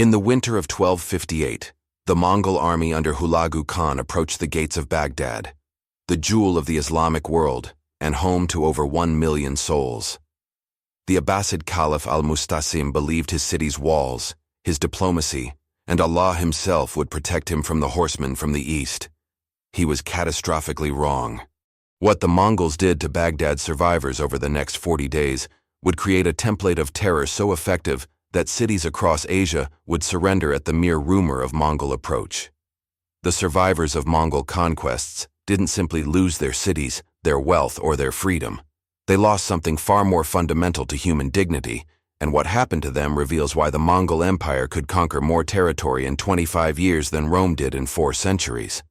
In the winter of 1258, the Mongol army under Hulagu Khan approached the gates of Baghdad, the jewel of the Islamic world and home to over 1 million souls. The Abbasid Caliph al-Mustasim believed his city's walls, his diplomacy, and Allah himself would protect him from the horsemen from the east. He was catastrophically wrong. What the Mongols did to Baghdad's survivors over the next 40 days would create a template of terror so effective that cities across Asia would surrender at the mere rumor of Mongol approach. The survivors of Mongol conquests didn't simply lose their cities, their wealth, or their freedom. They lost something far more fundamental to human dignity, and what happened to them reveals why the Mongol Empire could conquer more territory in 25 years than Rome did in 4 centuries.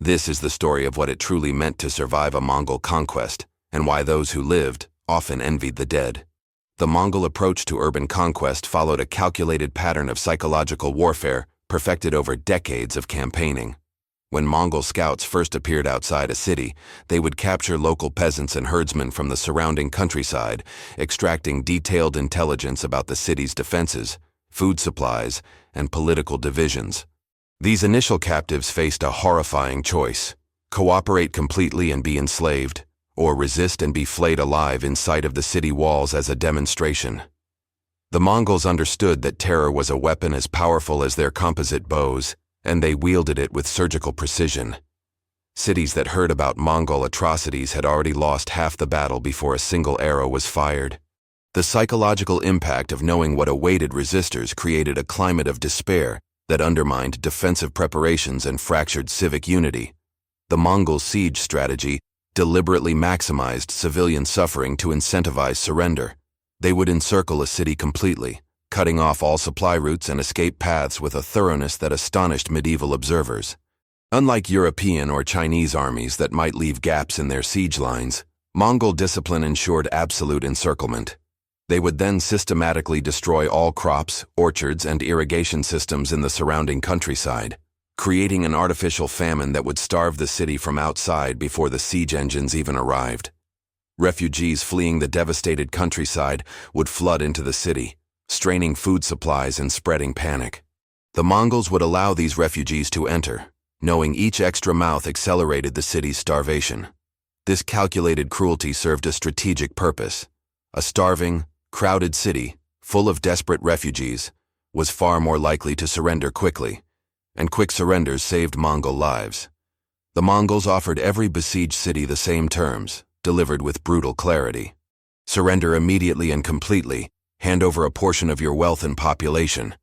This is the story of what it truly meant to survive a Mongol conquest, and why those who lived often envied the dead. The Mongol approach to urban conquest followed a calculated pattern of psychological warfare perfected over decades of campaigning. When Mongol scouts first appeared outside a city, they would capture local peasants and herdsmen from the surrounding countryside, extracting detailed intelligence about the city's defenses, food supplies, and political divisions. These initial captives faced a horrifying choice: cooperate completely and be enslaved, or resist and be flayed alive in sight of the city walls as a demonstration. The Mongols understood that terror was a weapon as powerful as their composite bows, and they wielded it with surgical precision. Cities that heard about Mongol atrocities had already lost half the battle before a single arrow was fired. The psychological impact of knowing what awaited resistors created a climate of despair that undermined defensive preparations and fractured civic unity. The Mongol siege strategy deliberately maximized civilian suffering to incentivize surrender. They would encircle a city completely, cutting off all supply routes and escape paths with a thoroughness that astonished medieval observers. Unlike European or Chinese armies that might leave gaps in their siege lines, Mongol discipline ensured absolute encirclement. They would then systematically destroy all crops, orchards, and irrigation systems in the surrounding countryside, creating an artificial famine that would starve the city from outside before the siege engines even arrived. Refugees fleeing the devastated countryside would flood into the city, straining food supplies and spreading panic. The Mongols would allow these refugees to enter, knowing each extra mouth accelerated the city's starvation. This calculated cruelty served a strategic purpose. A starving, crowded city, full of desperate refugees, was far more likely to surrender quickly, and quick surrenders saved Mongol lives. The Mongols offered every besieged city the same terms, delivered with brutal clarity. Surrender immediately and completely, hand over a portion of your wealth and population,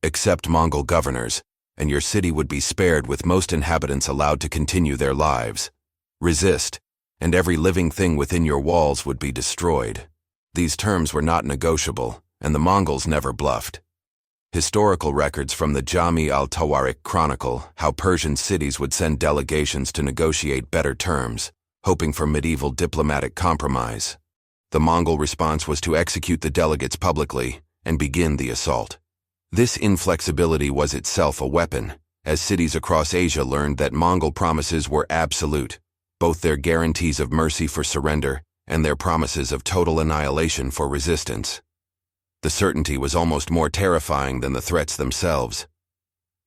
accept Mongol governors, and your city would be spared with most inhabitants allowed to continue their lives. Resist, and every living thing within your walls would be destroyed. These terms were not negotiable, and the Mongols never bluffed. Historical records from the Jami al-Tawarik chronicle how Persian cities would send delegations to negotiate better terms, hoping for medieval diplomatic compromise. The Mongol response was to execute the delegates publicly and begin the assault. This inflexibility was itself a weapon, as cities across Asia learned that Mongol promises were absolute, both their guarantees of mercy for surrender and their promises of total annihilation for resistance. The certainty was almost more terrifying than the threats themselves.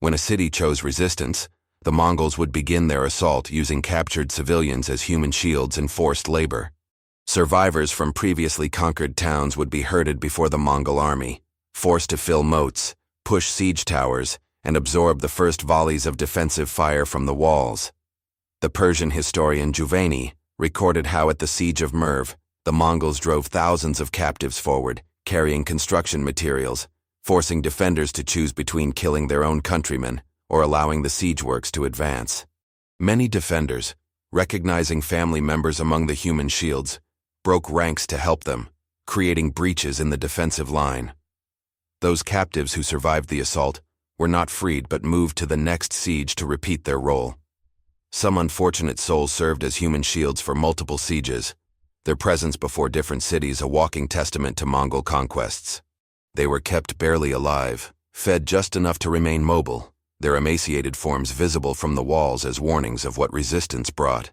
When a city chose resistance, the Mongols would begin their assault using captured civilians as human shields and forced labor. Survivors from previously conquered towns would be herded before the Mongol army, forced to fill moats, push siege towers, and absorb the first volleys of defensive fire from the walls. The Persian historian Juvayni recorded how at the siege of Merv, the Mongols drove thousands of captives forward, carrying construction materials, forcing defenders to choose between killing their own countrymen or allowing the siege works to advance. Many defenders, recognizing family members among the human shields, broke ranks to help them, creating breaches in the defensive line. Those captives who survived the assault were not freed but moved to the next siege to repeat their role. Some unfortunate souls served as human shields for multiple sieges, their presence before different cities a walking testament to Mongol conquests. They were kept barely alive, fed just enough to remain mobile, their emaciated forms visible from the walls as warnings of what resistance brought.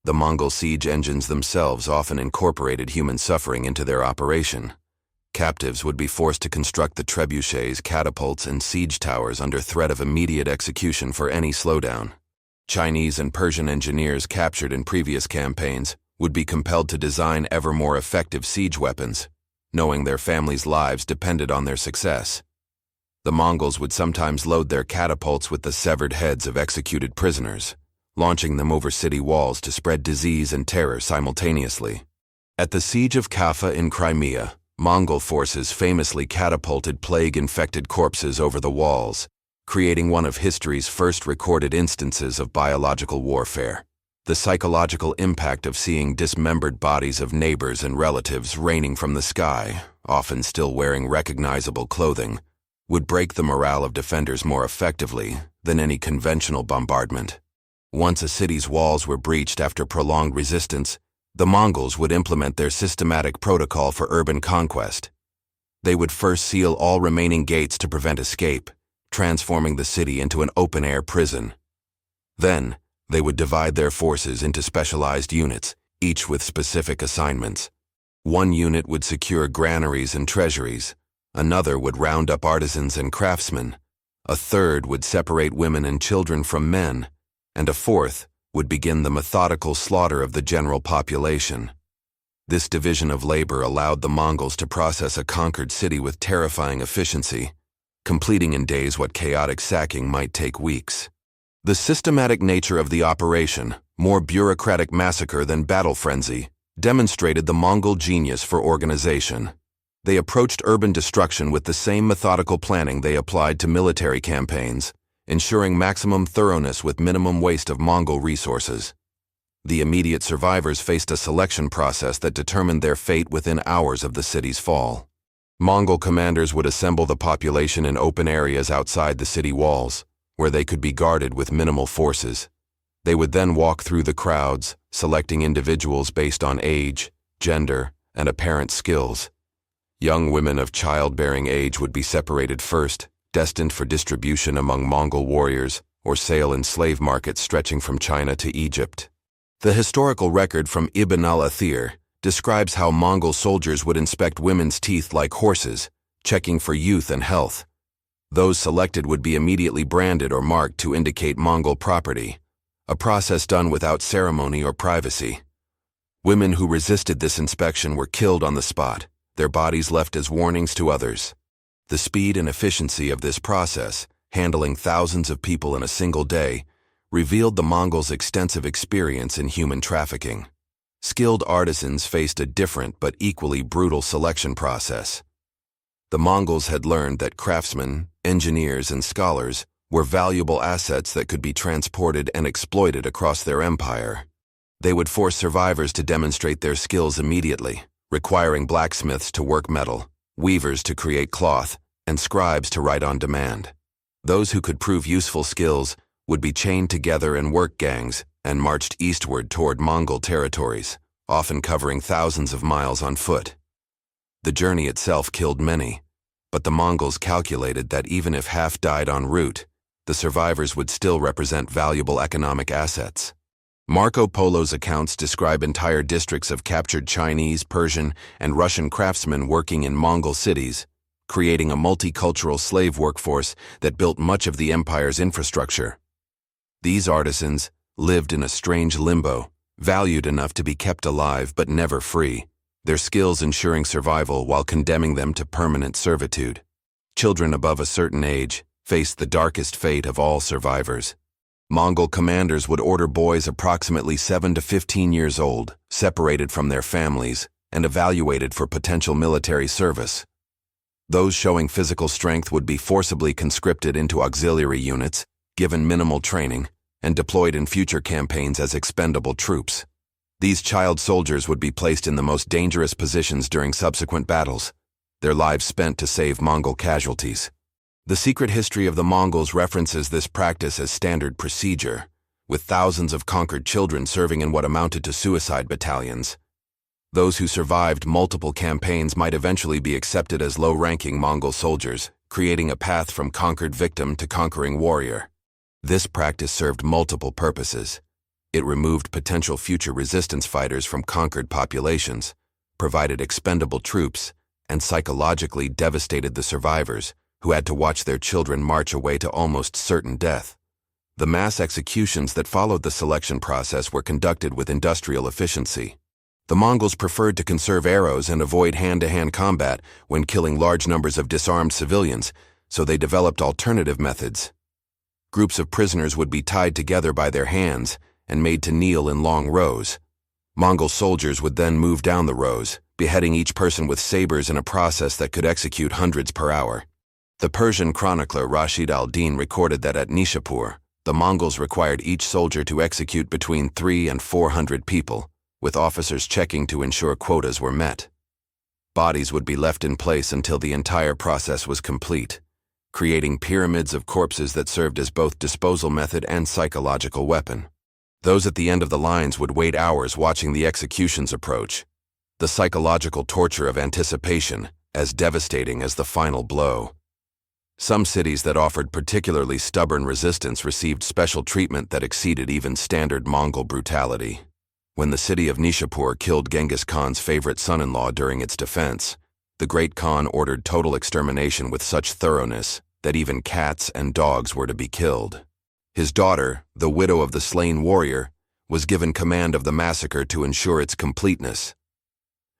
The Mongol siege engines themselves often incorporated human suffering into their operation. Captives would be forced to construct the trebuchets, catapults, and siege towers under threat of immediate execution for any slowdown. Chinese and Persian engineers captured in previous campaigns would be compelled to design ever more effective siege weapons, knowing their families' lives depended on their success. The Mongols would sometimes load their catapults with the severed heads of executed prisoners, launching them over city walls to spread disease and terror simultaneously. At the Siege of Kaffa in Crimea, Mongol forces famously catapulted plague-infected corpses over the walls, creating one of history's first recorded instances of biological warfare. The psychological impact of seeing dismembered bodies of neighbors and relatives raining from the sky, often still wearing recognizable clothing, would break the morale of defenders more effectively than any conventional bombardment. Once a city's walls were breached after prolonged resistance, the Mongols would implement their systematic protocol for urban conquest. They would first seal all remaining gates to prevent escape, transforming the city into an open-air prison. Then, they would divide their forces into specialized units, each with specific assignments. One unit would secure granaries and treasuries, another would round up artisans and craftsmen, a third would separate women and children from men, and a fourth would begin the methodical slaughter of the general population. This division of labor allowed the Mongols to process a conquered city with terrifying efficiency, completing in days what chaotic sacking might take weeks. The systematic nature of the operation, more bureaucratic massacre than battle frenzy, demonstrated the Mongol genius for organization. They approached urban destruction with the same methodical planning they applied to military campaigns, ensuring maximum thoroughness with minimum waste of Mongol resources. The immediate survivors faced a selection process that determined their fate within hours of the city's fall. Mongol commanders would assemble the population in open areas outside the city walls, where they could be guarded with minimal forces. They would then walk through the crowds, selecting individuals based on age, gender, and apparent skills. Young women of childbearing age would be separated first, destined for distribution among Mongol warriors or sale in slave markets stretching from China to Egypt. The historical record from Ibn al-Athir describes how Mongol soldiers would inspect women's teeth like horses, checking for youth and health. Those selected would be immediately branded or marked to indicate Mongol property, a process done without ceremony or privacy. Women who resisted this inspection were killed on the spot, their bodies left as warnings to others. The speed and efficiency of this process, handling thousands of people in a single day, revealed the Mongols' extensive experience in human trafficking. Skilled artisans faced a different but equally brutal selection process. The Mongols had learned that craftsmen, engineers, and scholars were valuable assets that could be transported and exploited across their empire. They would force survivors to demonstrate their skills immediately, requiring blacksmiths to work metal, weavers to create cloth, and scribes to write on demand. Those who could prove useful skills would be chained together in work gangs and marched eastward toward Mongol territories, often covering thousands of miles on foot. The journey itself killed many, but the Mongols calculated that even if half died en route, the survivors would still represent valuable economic assets. Marco Polo's accounts describe entire districts of captured Chinese, Persian, and Russian craftsmen working in Mongol cities, creating a multicultural slave workforce that built much of the empire's infrastructure. These artisans lived in a strange limbo, valued enough to be kept alive but never free, their skills ensuring survival while condemning them to permanent servitude. Children above a certain age faced the darkest fate of all survivors. Mongol commanders would order boys approximately 7 to 15 years old, separated from their families, and evaluated for potential military service. Those showing physical strength would be forcibly conscripted into auxiliary units, given minimal training, and deployed in future campaigns as expendable troops. These child soldiers would be placed in the most dangerous positions during subsequent battles, their lives spent to save Mongol casualties. The secret history of the Mongols references this practice as standard procedure, with thousands of conquered children serving in what amounted to suicide battalions. Those who survived multiple campaigns might eventually be accepted as low-ranking Mongol soldiers, creating a path from conquered victim to conquering warrior. This practice served multiple purposes. It removed potential future resistance fighters from conquered populations, provided expendable troops, and psychologically devastated the survivors, who had to watch their children march away to almost certain death. The mass executions that followed the selection process were conducted with industrial efficiency. The Mongols preferred to conserve arrows and avoid hand-to-hand combat when killing large numbers of disarmed civilians, so they developed alternative methods. Groups of prisoners would be tied together by their hands and made to kneel in long rows. Mongol soldiers would then move down the rows, beheading each person with sabers in a process that could execute hundreds per hour. The Persian chronicler Rashid al-Din recorded that at Nishapur, the Mongols required each soldier to execute between 300 and 400 people, with officers checking to ensure quotas were met. Bodies would be left in place until the entire process was complete, creating pyramids of corpses that served as both disposal method and psychological weapon. Those at the end of the lines would wait hours watching the executions approach, the psychological torture of anticipation as devastating as the final blow. Some cities that offered particularly stubborn resistance received special treatment that exceeded even standard Mongol brutality. When the city of Nishapur killed Genghis Khan's favorite son-in-law during its defense, the great Khan ordered total extermination with such thoroughness that even cats and dogs were to be killed. His daughter, the widow of the slain warrior, was given command of the massacre to ensure its completeness.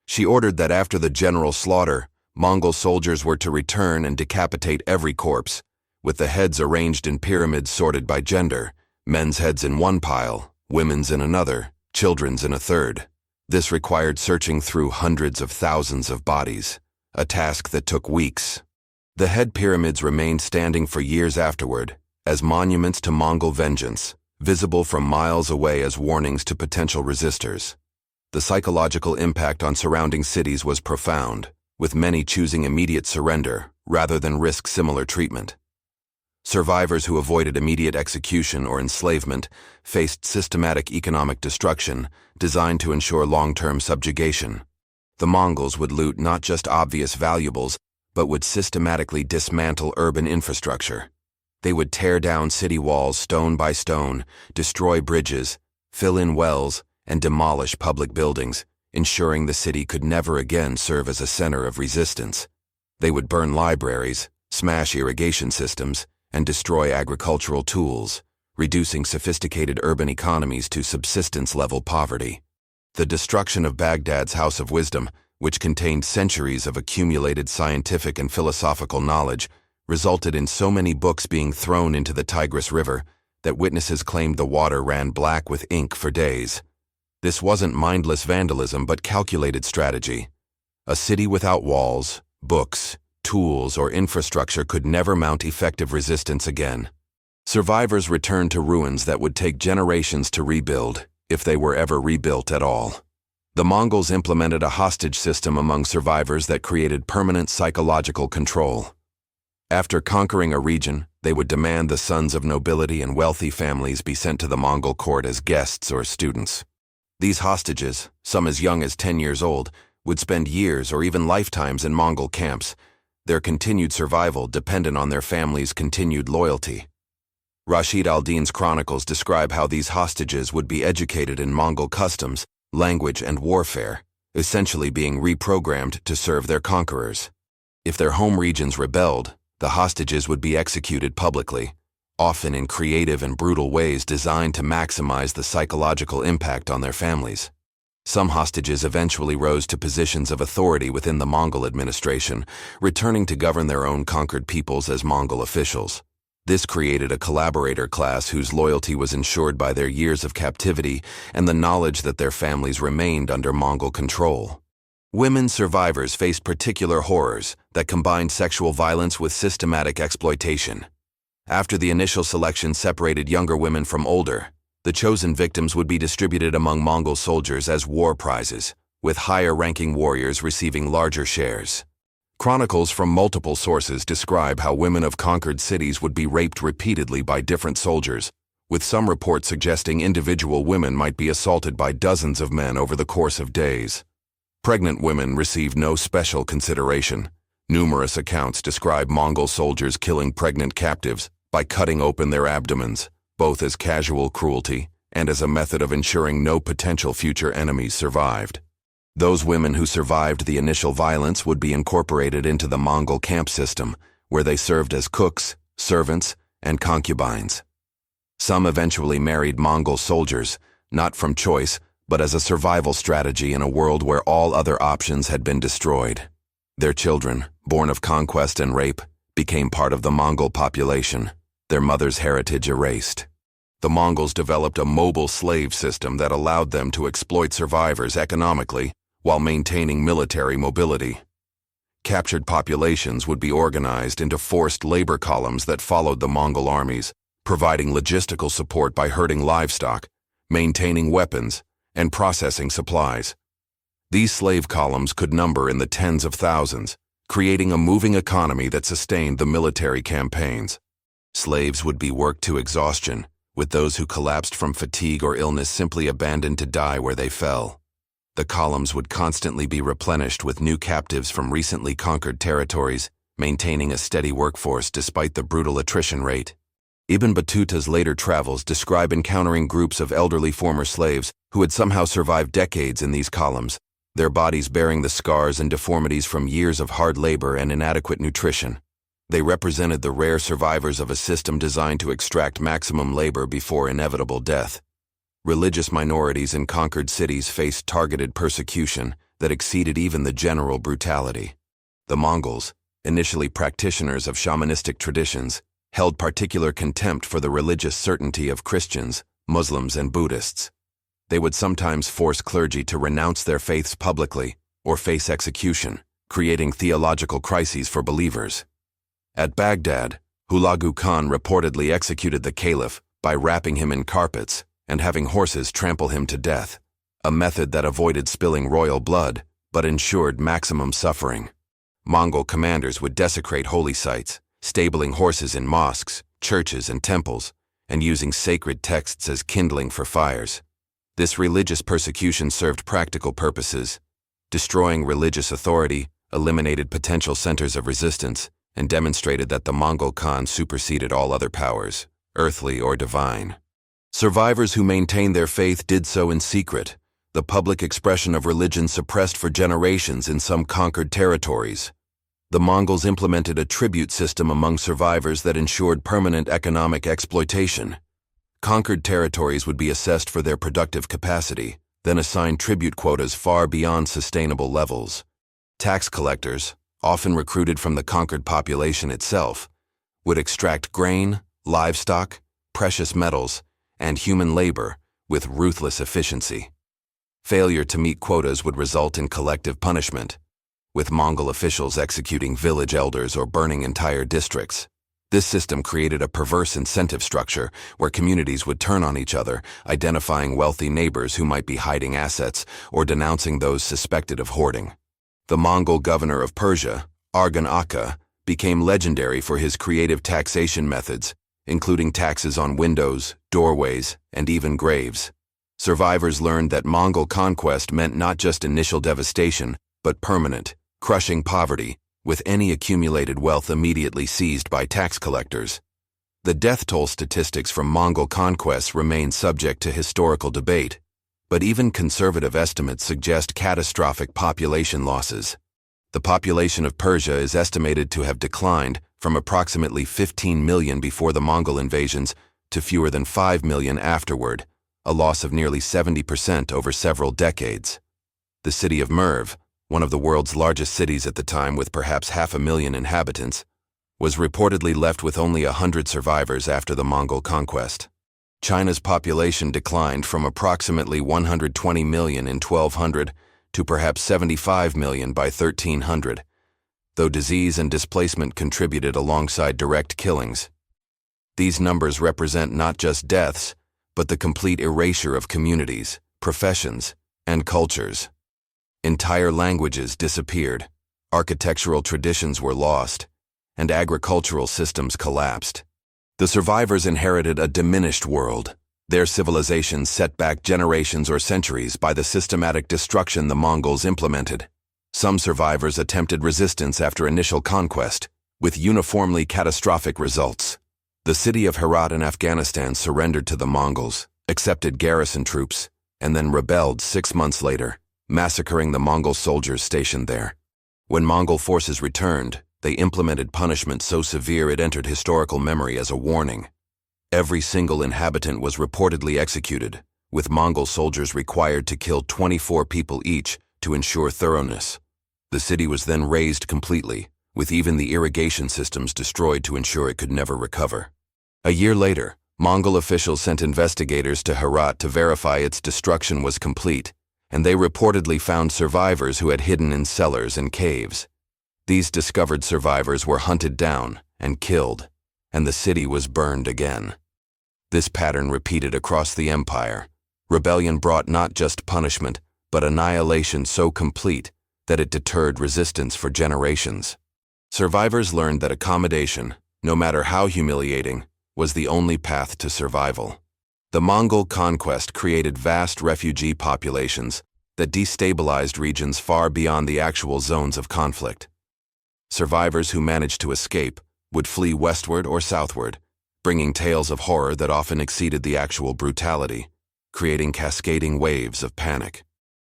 She ordered that after the general slaughter, Mongol soldiers were to return and decapitate every corpse, with the heads arranged in pyramids sorted by gender, men's heads in one pile, women's in another, children's in a third. This required searching through hundreds of thousands of bodies, a task that took weeks. The head pyramids remained standing for years afterward, as monuments to Mongol vengeance, visible from miles away as warnings to potential resistors. The psychological impact on surrounding cities was profound, with many choosing immediate surrender rather than risk similar treatment. Survivors who avoided immediate execution or enslavement faced systematic economic destruction designed to ensure long-term subjugation. The Mongols would loot not just obvious valuables, but would systematically dismantle urban infrastructure. They would tear down city walls stone by stone, destroy bridges, fill in wells, and demolish public buildings, ensuring the city could never again serve as a center of resistance. They would burn libraries, smash irrigation systems, and destroy agricultural tools, reducing sophisticated urban economies to subsistence-level poverty. The destruction of Baghdad's House of Wisdom, which contained centuries of accumulated scientific and philosophical knowledge, resulted in so many books being thrown into the Tigris River that witnesses claimed the water ran black with ink for days. This wasn't mindless vandalism but calculated strategy. A city without walls, books, tools, or infrastructure could never mount effective resistance again. Survivors returned to ruins that would take generations to rebuild, if they were ever rebuilt at all. The Mongols implemented a hostage system among survivors that created permanent psychological control. After conquering a region, they would demand the sons of nobility and wealthy families be sent to the Mongol court as guests or students. These hostages, some as young as 10 years old, would spend years or even lifetimes in Mongol camps, their continued survival dependent on their family's continued loyalty. Rashid al-Din's chronicles describe how these hostages would be educated in Mongol customs, language, and warfare, essentially being reprogrammed to serve their conquerors. If their home regions rebelled, the hostages would be executed publicly, often in creative and brutal ways designed to maximize the psychological impact on their families. Some hostages eventually rose to positions of authority within the Mongol administration, returning to govern their own conquered peoples as Mongol officials. This created a collaborator class whose loyalty was ensured by their years of captivity and the knowledge that their families remained under Mongol control. Women survivors faced particular horrors that combined sexual violence with systematic exploitation. After the initial selection separated younger women from older, the chosen victims would be distributed among Mongol soldiers as war prizes, with higher-ranking warriors receiving larger shares. Chronicles from multiple sources describe how women of conquered cities would be raped repeatedly by different soldiers, with some reports suggesting individual women might be assaulted by dozens of men over the course of days. Pregnant women received no special consideration. Numerous accounts describe Mongol soldiers killing pregnant captives by cutting open their abdomens, both as casual cruelty and as a method of ensuring no potential future enemies survived. Those women who survived the initial violence would be incorporated into the Mongol camp system, where they served as cooks, servants, and concubines. Some eventually married Mongol soldiers, not from choice, but as a survival strategy in a world where all other options had been destroyed. Their children, born of conquest and rape, became part of the Mongol population, their mother's heritage erased. The Mongols developed a mobile slave system that allowed them to exploit survivors economically while maintaining military mobility. Captured populations would be organized into forced labor columns that followed the Mongol armies, providing logistical support by herding livestock, maintaining weapons, and processing supplies. These slave columns could number in the tens of thousands, creating a moving economy that sustained the military campaigns. Slaves would be worked to exhaustion, with those who collapsed from fatigue or illness simply abandoned to die where they fell. The columns would constantly be replenished with new captives from recently conquered territories, maintaining a steady workforce despite the brutal attrition rate. Ibn Battuta's later travels describe encountering groups of elderly former slaves who had somehow survived decades in these columns, their bodies bearing the scars and deformities from years of hard labor and inadequate nutrition. They represented the rare survivors of a system designed to extract maximum labor before inevitable death. Religious minorities in conquered cities faced targeted persecution that exceeded even the general brutality. The Mongols, initially practitioners of shamanistic traditions, held particular contempt for the religious certainty of Christians, Muslims, and Buddhists. They would sometimes force clergy to renounce their faiths publicly or face execution, creating theological crises for believers. At Baghdad, Hulagu Khan reportedly executed the caliph by wrapping him in carpets and having horses trample him to death, a method that avoided spilling royal blood but ensured maximum suffering. Mongol commanders would desecrate holy sites, stabling horses in mosques, churches, and temples, and using sacred texts as kindling for fires. This religious persecution served practical purposes. Destroying religious authority eliminated potential centers of resistance and demonstrated that the Mongol Khan superseded all other powers, earthly or divine. Survivors who maintained their faith did so in secret, the public expression of religion suppressed for generations in some conquered territories. The Mongols implemented a tribute system among survivors that ensured permanent economic exploitation. Conquered territories would be assessed for their productive capacity, then assigned tribute quotas far beyond sustainable levels. Tax collectors, often recruited from the conquered population itself, would extract grain, livestock, precious metals, and human labor with ruthless efficiency. Failure to meet quotas would result in collective punishment, with Mongol officials executing village elders or burning entire districts. This system created a perverse incentive structure where communities would turn on each other, identifying wealthy neighbors who might be hiding assets or denouncing those suspected of hoarding. The Mongol governor of Persia, Argan Akka, became legendary for his creative taxation methods, including taxes on windows, doorways, and even graves. Survivors learned that Mongol conquest meant not just initial devastation, but permanent, crushing poverty, with any accumulated wealth immediately seized by tax collectors. The death toll statistics from Mongol conquests remain subject to historical debate, but even conservative estimates suggest catastrophic population losses. The population of Persia is estimated to have declined from approximately 15 million before the Mongol invasions to fewer than 5 million afterward, a loss of nearly 70% over several decades. The city of Merv, one of the world's largest cities at the time with perhaps 500,000 inhabitants, was reportedly left with only 100 survivors after the Mongol conquest. China's population declined from approximately 120 million in 1200 to perhaps 75 million by 1300, though disease and displacement contributed alongside direct killings. These numbers represent not just deaths, but the complete erasure of communities, professions, and cultures. Entire languages disappeared, architectural traditions were lost, and agricultural systems collapsed. The survivors inherited a diminished world, their civilizations set back generations or centuries by the systematic destruction the Mongols implemented. Some survivors attempted resistance after initial conquest, with uniformly catastrophic results. The city of Herat in Afghanistan surrendered to the Mongols, accepted garrison troops, and then rebelled 6 months later, massacring the Mongol soldiers stationed there. When Mongol forces returned, they implemented punishment so severe it entered historical memory as a warning. Every single inhabitant was reportedly executed, with Mongol soldiers required to kill 24 people each to ensure thoroughness. The city was then razed completely, with even the irrigation systems destroyed to ensure it could never recover. A year later, Mongol officials sent investigators to Herat to verify its destruction was complete, and they reportedly found survivors who had hidden in cellars and caves. These discovered survivors were hunted down and killed, and the city was burned again. This pattern repeated across the empire. Rebellion brought not just punishment, but annihilation so complete that it deterred resistance for generations. Survivors learned that accommodation, no matter how humiliating, was the only path to survival. The Mongol conquest created vast refugee populations that destabilized regions far beyond the actual zones of conflict. Survivors who managed to escape would flee westward or southward, bringing tales of horror that often exceeded the actual brutality, creating cascading waves of panic.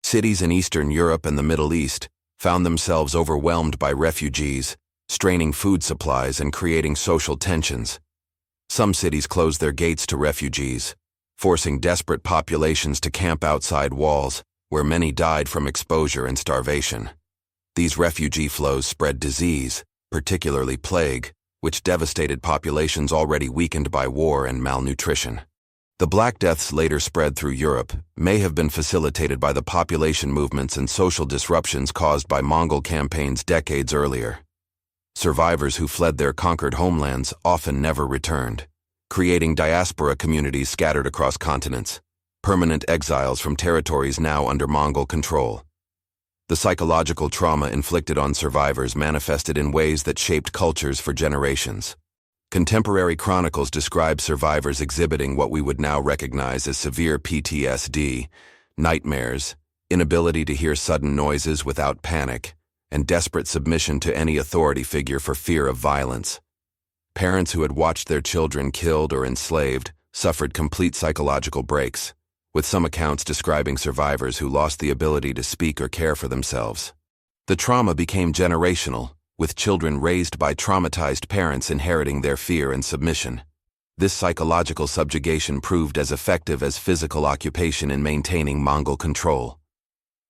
Cities in Eastern Europe and the Middle East found themselves overwhelmed by refugees, straining food supplies and creating social tensions. Some cities closed their gates to refugees, forcing desperate populations to camp outside walls, where many died from exposure and starvation. These refugee flows spread disease, particularly plague, which devastated populations already weakened by war and malnutrition. The Black Deaths later spread through Europe may have been facilitated by the population movements and social disruptions caused by Mongol campaigns decades earlier. Survivors who fled their conquered homelands often never returned, creating diaspora communities scattered across continents, permanent exiles from territories now under Mongol control. The psychological trauma inflicted on survivors manifested in ways that shaped cultures for generations. Contemporary chronicles describe survivors exhibiting what we would now recognize as severe PTSD, nightmares, inability to hear sudden noises without panic, and desperate submission to any authority figure for fear of violence. Parents who had watched their children killed or enslaved suffered complete psychological breaks, with some accounts describing survivors who lost the ability to speak or care for themselves. The trauma became generational, with children raised by traumatized parents inheriting their fear and submission. This psychological subjugation proved as effective as physical occupation in maintaining Mongol control.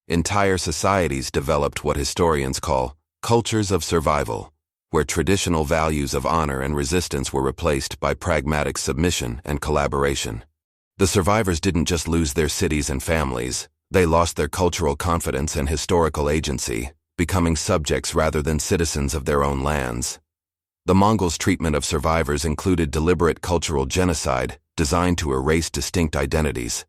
Entire societies developed what historians call cultures of survival, where traditional values of honor and resistance were replaced by pragmatic submission and collaboration. The survivors didn't just lose their cities and families, they lost their cultural confidence and historical agency, becoming subjects rather than citizens of their own lands. The Mongols' treatment of survivors included deliberate cultural genocide designed to erase distinct identities.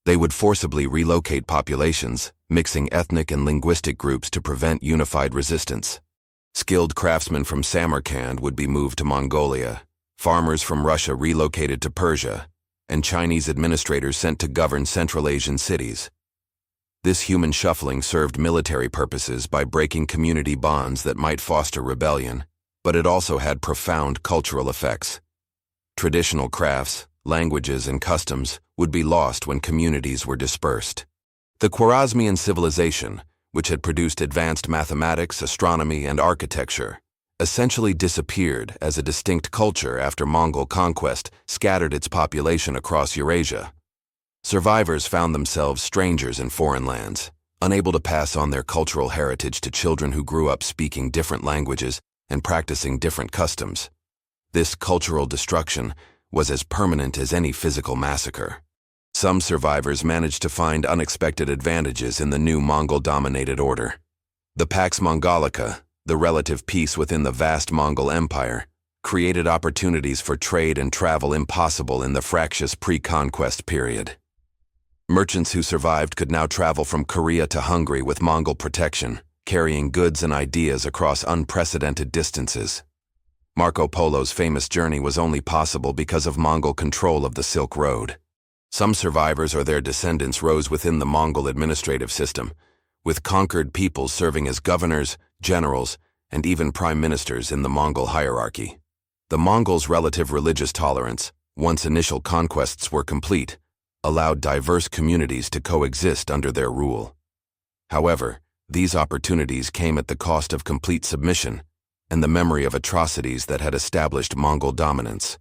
They would forcibly relocate populations, mixing ethnic and linguistic groups to prevent unified resistance. Skilled craftsmen from Samarkand would be moved to Mongolia, farmers from Russia relocated to Persia, and Chinese administrators sent to govern Central Asian cities. This human shuffling served military purposes by breaking community bonds that might foster rebellion, but it also had profound cultural effects. Traditional crafts, languages, and customs would be lost when communities were dispersed. The Khwarezmian civilization, which had produced advanced mathematics, astronomy, and architecture, essentially disappeared as a distinct culture after Mongol conquest scattered its population across Eurasia. Survivors found themselves strangers in foreign lands, unable to pass on their cultural heritage to children who grew up speaking different languages and practicing different customs. This cultural destruction was as permanent as any physical massacre. Some survivors managed to find unexpected advantages in the new Mongol-dominated order. The Pax Mongolica, the relative peace within the vast Mongol Empire, created opportunities for trade and travel impossible in the fractious pre-conquest period. Merchants who survived could now travel from Korea to Hungary with Mongol protection, carrying goods and ideas across unprecedented distances. Marco Polo's famous journey was only possible because of Mongol control of the Silk Road. Some survivors or their descendants rose within the Mongol administrative system, with conquered peoples serving as governors, generals, and even prime ministers in the Mongol hierarchy. The Mongols' relative religious tolerance, once initial conquests were complete, allowed diverse communities to coexist under their rule. However, these opportunities came at the cost of complete submission and the memory of atrocities that had established Mongol dominance.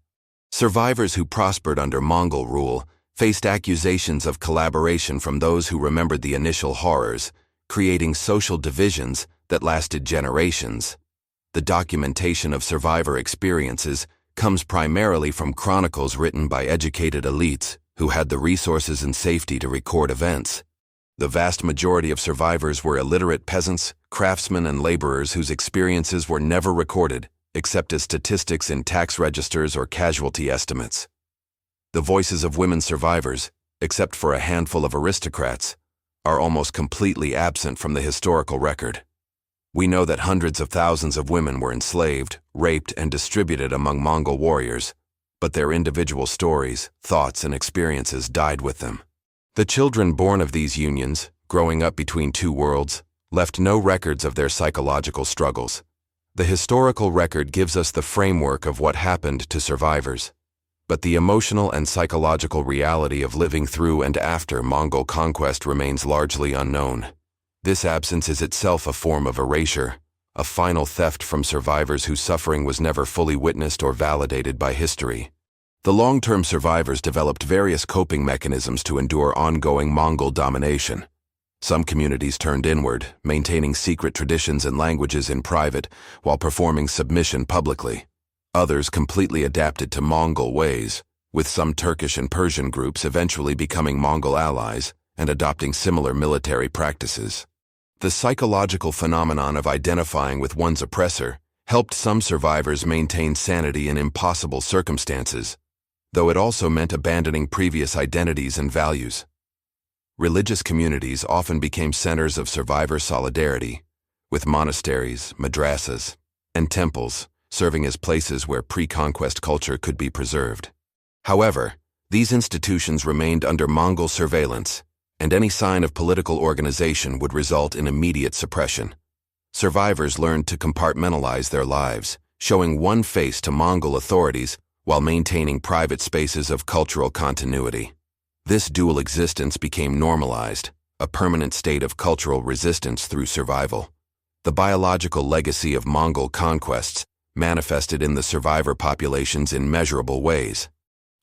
Survivors who prospered under Mongol rule faced accusations of collaboration from those who remembered the initial horrors, creating social divisions that lasted generations. The documentation of survivor experiences comes primarily from chronicles written by educated elites who had the resources and safety to record events. The vast majority of survivors were illiterate peasants, craftsmen, and laborers whose experiences were never recorded, except as statistics in tax registers or casualty estimates. The voices of women survivors, except for a handful of aristocrats, are almost completely absent from the historical record. We know that hundreds of thousands of women were enslaved, raped, and distributed among Mongol warriors, but their individual stories, thoughts, and experiences died with them. The children born of these unions, growing up between two worlds, left no records of their psychological struggles. The historical record gives us the framework of what happened to survivors, but the emotional and psychological reality of living through and after Mongol conquest remains largely unknown. This absence is itself a form of erasure, a final theft from survivors whose suffering was never fully witnessed or validated by history. The long-term survivors developed various coping mechanisms to endure ongoing Mongol domination. Some communities turned inward, maintaining secret traditions and languages in private while performing submission publicly. Others completely adapted to Mongol ways, with some Turkish and Persian groups eventually becoming Mongol allies and adopting similar military practices. The psychological phenomenon of identifying with one's oppressor helped some survivors maintain sanity in impossible circumstances, though it also meant abandoning previous identities and values. Religious communities often became centers of survivor solidarity, with monasteries, madrasas, and temples serving as places where pre-conquest culture could be preserved. However, these institutions remained under Mongol surveillance, and any sign of political organization would result in immediate suppression. Survivors learned to compartmentalize their lives, showing one face to Mongol authorities while maintaining private spaces of cultural continuity. This dual existence became normalized, a permanent state of cultural resistance through survival. The biological legacy of Mongol conquests manifested in the survivor populations in measurable ways.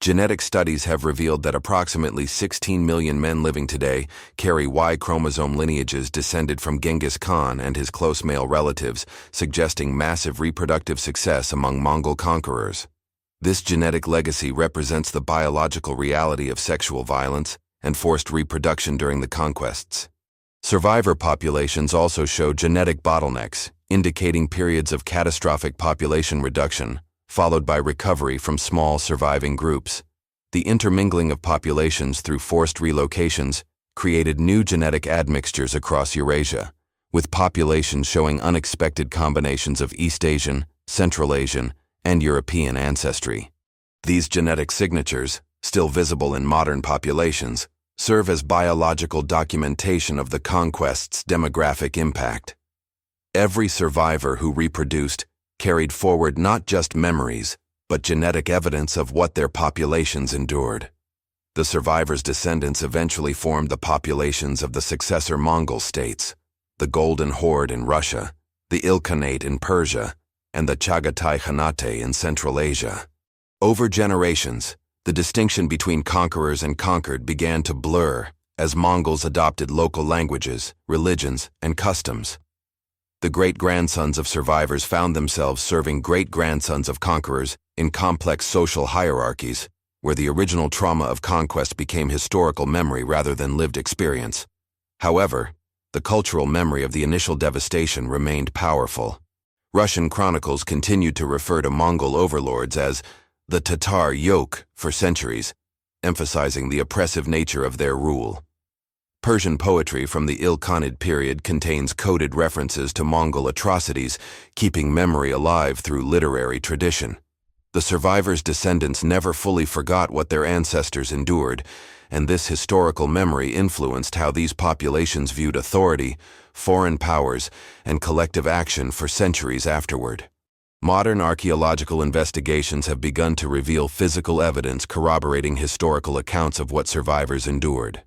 Genetic studies have revealed that approximately 16 million men living today carry Y chromosome lineages descended from Genghis Khan and his close male relatives, suggesting massive reproductive success among Mongol conquerors. This genetic legacy represents the biological reality of sexual violence and forced reproduction during the conquests. Survivor populations also show genetic bottlenecks, indicating periods of catastrophic population reduction, followed by recovery from small surviving groups. The intermingling of populations through forced relocations created new genetic admixtures across Eurasia, with populations showing unexpected combinations of East Asian, Central Asian, and European ancestry. These genetic signatures, still visible in modern populations, serve as biological documentation of the conquest's demographic impact. Every survivor who reproduced carried forward not just memories, but genetic evidence of what their populations endured. The survivors' descendants eventually formed the populations of the successor Mongol states, the Golden Horde in Russia, the Ilkhanate in Persia, and the Chagatai Khanate in Central Asia. Over generations, the distinction between conquerors and conquered began to blur as Mongols adopted local languages, religions, and customs. The great-grandsons of survivors found themselves serving great-grandsons of conquerors in complex social hierarchies, where the original trauma of conquest became historical memory rather than lived experience. However, the cultural memory of the initial devastation remained powerful. Russian chronicles continued to refer to Mongol overlords as the Tatar yoke for centuries, emphasizing the oppressive nature of their rule. Persian poetry from the Ilkhanid period contains coded references to Mongol atrocities, keeping memory alive through literary tradition. The survivors' descendants never fully forgot what their ancestors endured, and this historical memory influenced how these populations viewed authority, foreign powers, and collective action for centuries afterward. Modern archaeological investigations have begun to reveal physical evidence corroborating historical accounts of what survivors endured.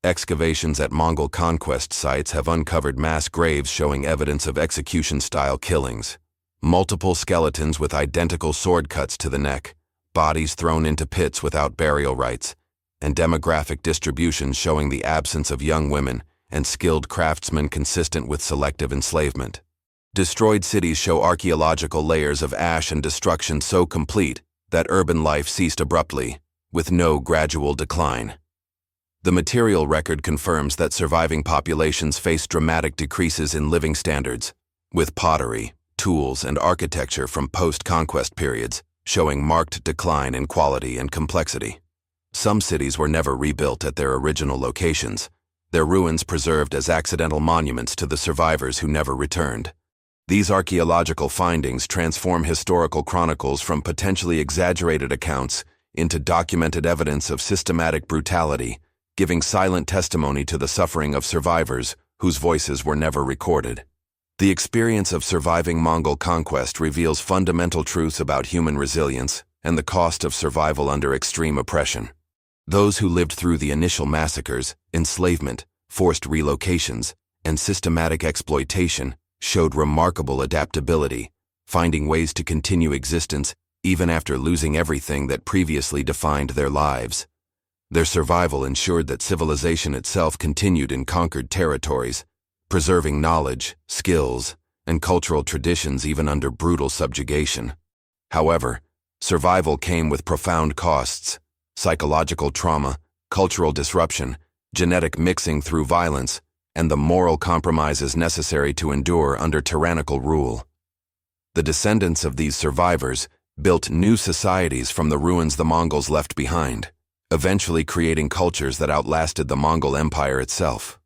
Excavations at Mongol conquest sites have uncovered mass graves showing evidence of execution-style killings. Multiple skeletons with identical sword cuts to the neck, bodies thrown into pits without burial rites, and demographic distributions showing the absence of young women and skilled craftsmen consistent with selective enslavement. Destroyed cities show archaeological layers of ash and destruction so complete that urban life ceased abruptly, with no gradual decline. The material record confirms that surviving populations face dramatic decreases in living standards, with pottery, tools, and architecture from post-conquest periods showing marked decline in quality and complexity. Some cities were never rebuilt at their original locations, their ruins preserved as accidental monuments to the survivors who never returned. These archaeological findings transform historical chronicles from potentially exaggerated accounts into documented evidence of systematic brutality, giving silent testimony to the suffering of survivors whose voices were never recorded. The experience of surviving Mongol conquest reveals fundamental truths about human resilience and the cost of survival under extreme oppression. Those who lived through the initial massacres, enslavement, forced relocations, and systematic exploitation showed remarkable adaptability, finding ways to continue existence even after losing everything that previously defined their lives. Their survival ensured that civilization itself continued in conquered territories, preserving knowledge, skills, and cultural traditions even under brutal subjugation. However, survival came with profound costs: psychological trauma, cultural disruption, genetic mixing through violence, and the moral compromises necessary to endure under tyrannical rule. The descendants of these survivors built new societies from the ruins the Mongols left behind, eventually creating cultures that outlasted the Mongol Empire itself.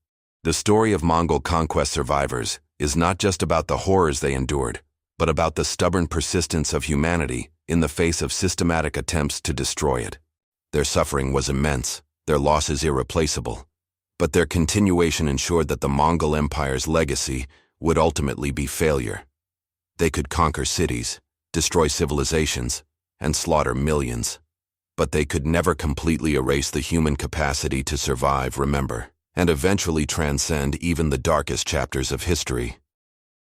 The story of Mongol conquest survivors is not just about the horrors they endured, but about the stubborn persistence of humanity in the face of systematic attempts to destroy it. Their suffering was immense, their losses irreplaceable, but their continuation ensured that the Mongol Empire's legacy would ultimately be failure. They could conquer cities, destroy civilizations, and slaughter millions, but they could never completely erase the human capacity to survive, remember, and eventually transcend even the darkest chapters of history.